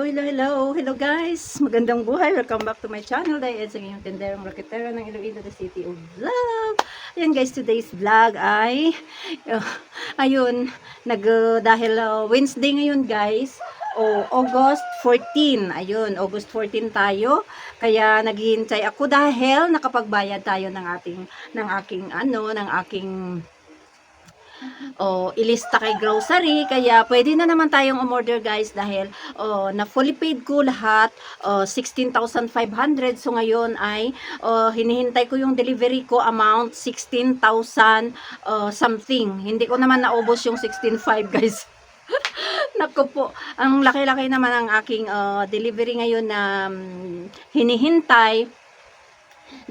Hello guys! Magandang buhay! Welcome back to my channel. Dahil sa inyong tenderang raketera ng Iloilo, the City of Love. Ayan guys, today's vlog ay ayun, dahil Wednesday ngayon guys, August 14. Ayun, August 14 tayo. Kaya naghihintay ako dahil nakapagbayad tayo ng aking ilista kay grocery, kaya pwede na naman tayong umorder guys dahil na fully paid ko lahat, 16,500. So ngayon ay hinihintay ko yung delivery ko amount 16,000 something. Hindi ko naman naubos yung 16,500 guys. Naku po, ang laki-laki naman ang aking delivery ngayon na hinihintay.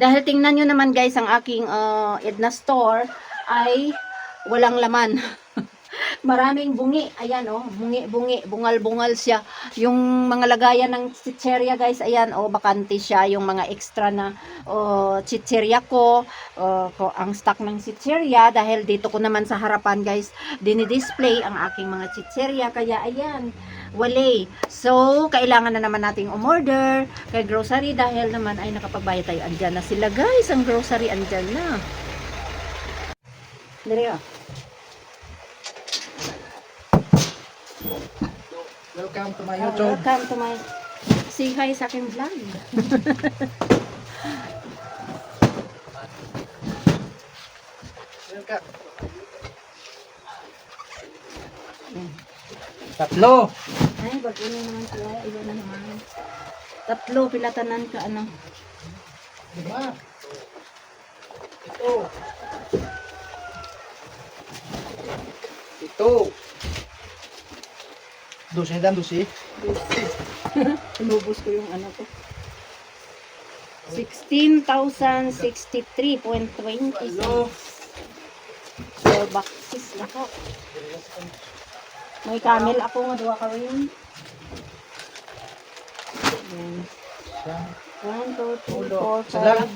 Dahil tingnan nyo naman guys, ang aking Edna store ay walang laman. Maraming bungi. Ayan bungi, bungal-bungal siya. Yung mga lagayan ng chicherya guys, ayan bakante siya. Yung mga extra na chicherya ko, ang stock ng chicherya, dahil dito ko naman sa harapan guys, dinidisplay ang aking mga chicherya. Kaya ayan, wale. So, kailangan na naman nating umorder kay grocery dahil naman ay nakapagbayad tayo. Andyan na sila guys, ang grocery andyan na. Dali Welcome to my YouTube. Welcome to my say hi sa aking vlog. Welcome. Tatlo. Ay, bago na naman sila. Iba na naman. Tatlo, pilatanan ka, ano. Lima. Ito. Ito. Dosi dan dosi. Inubos ko yung ano ko. 16,063.20. Hello. 12 boxes lahat. May camel ako nga, duwa ka rin. Ayan. 1, 2, 3, 4, Sadlang.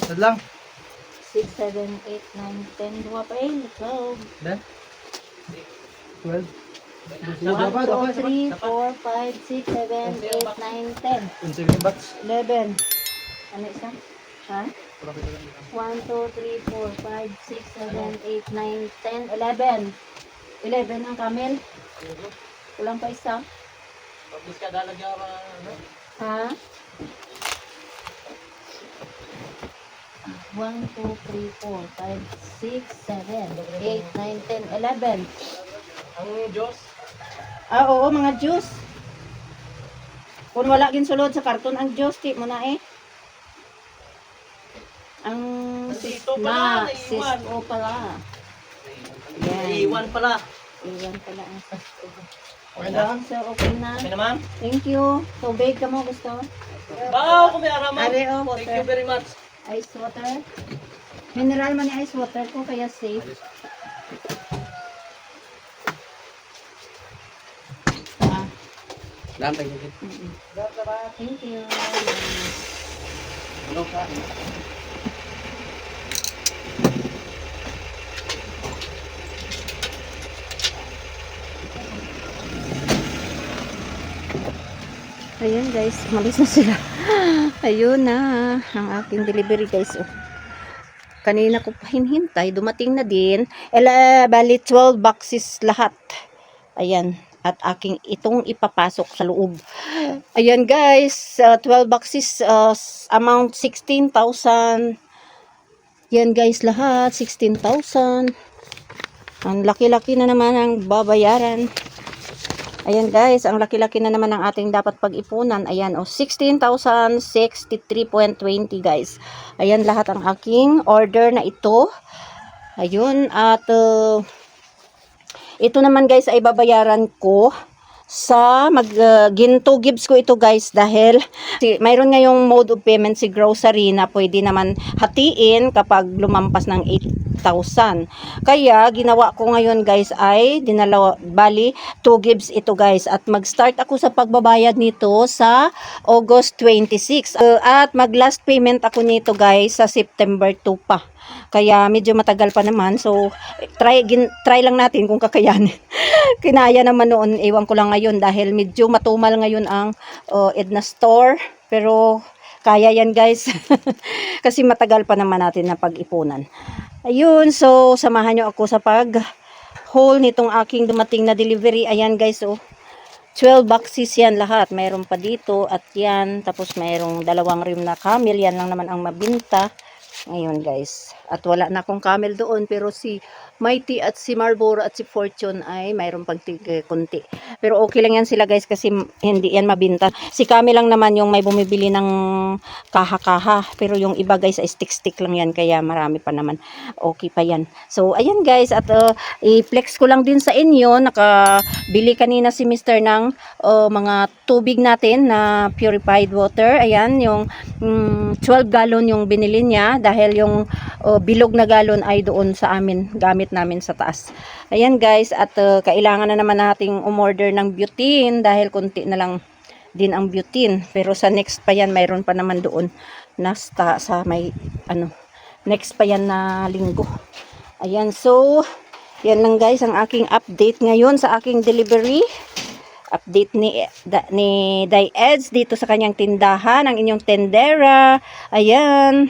5, Sadlang. 6, 7, 8, 9, 10. Duwa pa eh. Let's go. Dan. 12. 1, 2, 3, 4, 5, 6, 7, 8, 9, 10. 11 bucks. 11. Ano isa? Ha? 1, 2, 3, 4, 5, 6, 7, 8, 9, 10, 11. 11 ang camel. Kulang pa isa. Pablis ka dalagyan Ha? 1, 2, 3, 4, 5, 6, 7, 8, 9, 10, 11. Ang Diyos. Oo, mga juice. Kung wala ginsulod sa karton ang juice, tip mo na eh. Ang Dito pala, sis naiwan. o pala. Yan. Iwan pala. Iwan pala ang sis o. Okay na? So, okay na. Okay naman? Thank you. Tubig ka mo gusto? Bao, kung may araman. Are, Thank you water. very much. Ice water. Mineral man yung ice water ko, kaya safe. Lang, thank you. Thank you. Hello ka. Ayan guys, umalis na sila. Ayun na, ang aking delivery guys. Kanina ko pa hinihintay, dumating na din. Bali 12 boxes lahat. Ayan, at aking itong ipapasok sa loob. Ayan guys, 12 boxes, amount 16,000. Yan guys, lahat 16,000. Ang laki-laki na naman ang babayaran. Ayan guys, ang laki-laki na naman ang ating dapat pag-ipunan. Ayan, 16,063.20 guys. Ayan lahat ang aking order na ito. Ayun, at ito naman guys ay babayaran ko sa ginto gives ko ito guys dahil mayroon ngayong mode of payment si grocery na pwede naman hatiin kapag lumampas ng 5,000. Kaya ginawa ko ngayon guys ay bali 2 gives ito guys, at mag-start ako sa pagbabayad nito sa August 26. At mag last payment ako nito guys sa September 2 pa. Kaya medyo matagal pa naman. So try lang natin kung kakayanin. Kinaya naman noon, ewan ko lang ngayon dahil medyo matumal ngayon ang Edna Store. Pero kaya yan guys. Kasi matagal pa naman natin na pag-ipunan. Ayun, so samahan nyo ako sa pag-haul nitong aking dumating na delivery. Ayan guys, 12 boxes yan lahat. Mayroon pa dito at yan. Tapos mayroong 2 rim na camel. Yan lang naman ang mabinta. Ngayon guys. At wala na akong camel doon. Pero si Mighty at si Marlboro at si Fortune ay mayroon pag kunti. Pero okay lang yan sila guys kasi hindi yan mabinta. Si Kami lang naman yung may bumibili ng kaha-kaha. Pero yung iba guys ay stick-stick lang yan. Kaya marami pa naman. Okay pa yan. So ayan guys. At i-flex ko lang din sa inyo. Nakabili kanina si Mr. ng mga tubig natin na purified water. Ayan yung 12 gallon yung binili niya. Dahil yung bilog na galon ay doon sa amin. Gamit namin sa taas. Ayan guys, at kailangan na naman nating umorder ng butane dahil konti na lang din ang butane. Pero sa next pa yan, mayroon pa naman doon na sa may next pa yan na linggo. Ayan, so yan lang guys ang aking update ngayon sa aking delivery. Update ni Day Eds dito sa kanyang tindahan, ang inyong tendera. Ayan.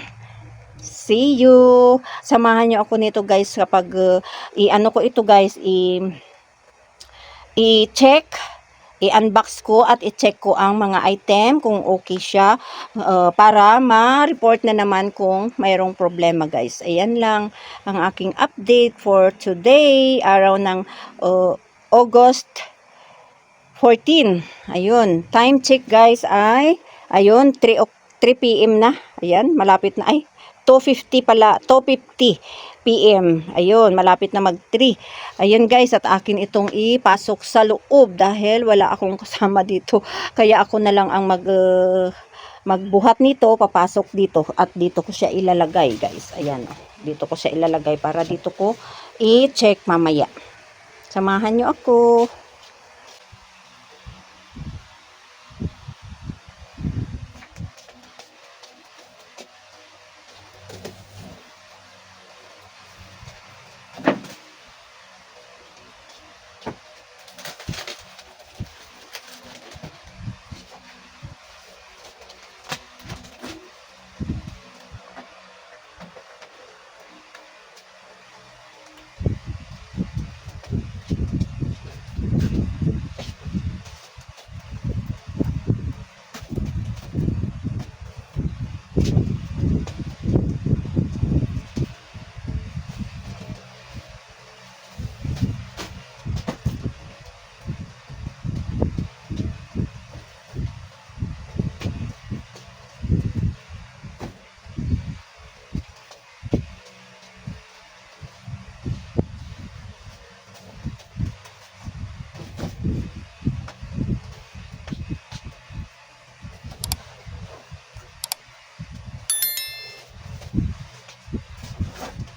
See you. Samahan nyo ako nito guys kapag i-ano ko ito guys, i-check, i-unbox ko at i-check ko ang mga item kung okay siya para ma-report na naman kung mayroong problema guys. Ayan lang ang aking update for today, araw ng August 14. Ayun, time check guys ay ayun 3 PM na. Ayan, malapit na 2:50 pala, 2:50 PM. Ayun, malapit na mag-3. Ayun guys, at akin itong ipasok sa loob dahil wala akong kasama dito. Kaya ako na lang ang magbuhat nito, papasok dito at dito ko siya ilalagay guys. Ayan, dito ko siya ilalagay para dito ko i-check mamaya. Samahan nyo ako.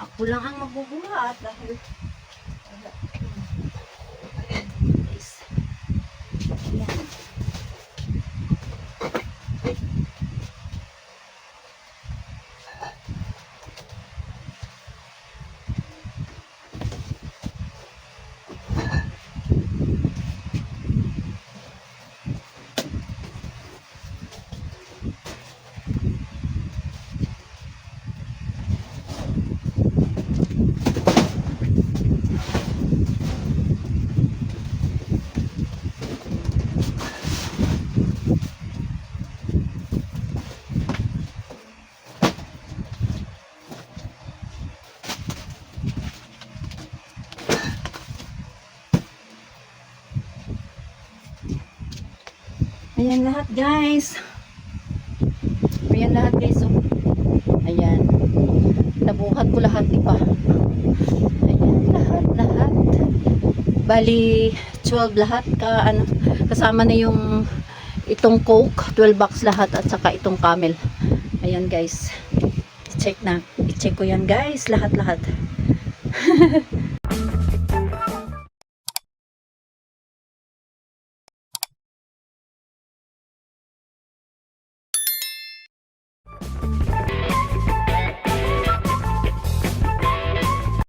Ako lang ang magbubuhat dahil guys. Ayan. Ayan lahat guys. Ayan lahat guys. So, ayan. Nabuhat ko lahat, diba? Ayan lahat. Bali 12 lahat kasama na yung itong Coke, 12 box lahat at saka itong Camel. Ayan guys. i-check ko yan guys, lahat-lahat.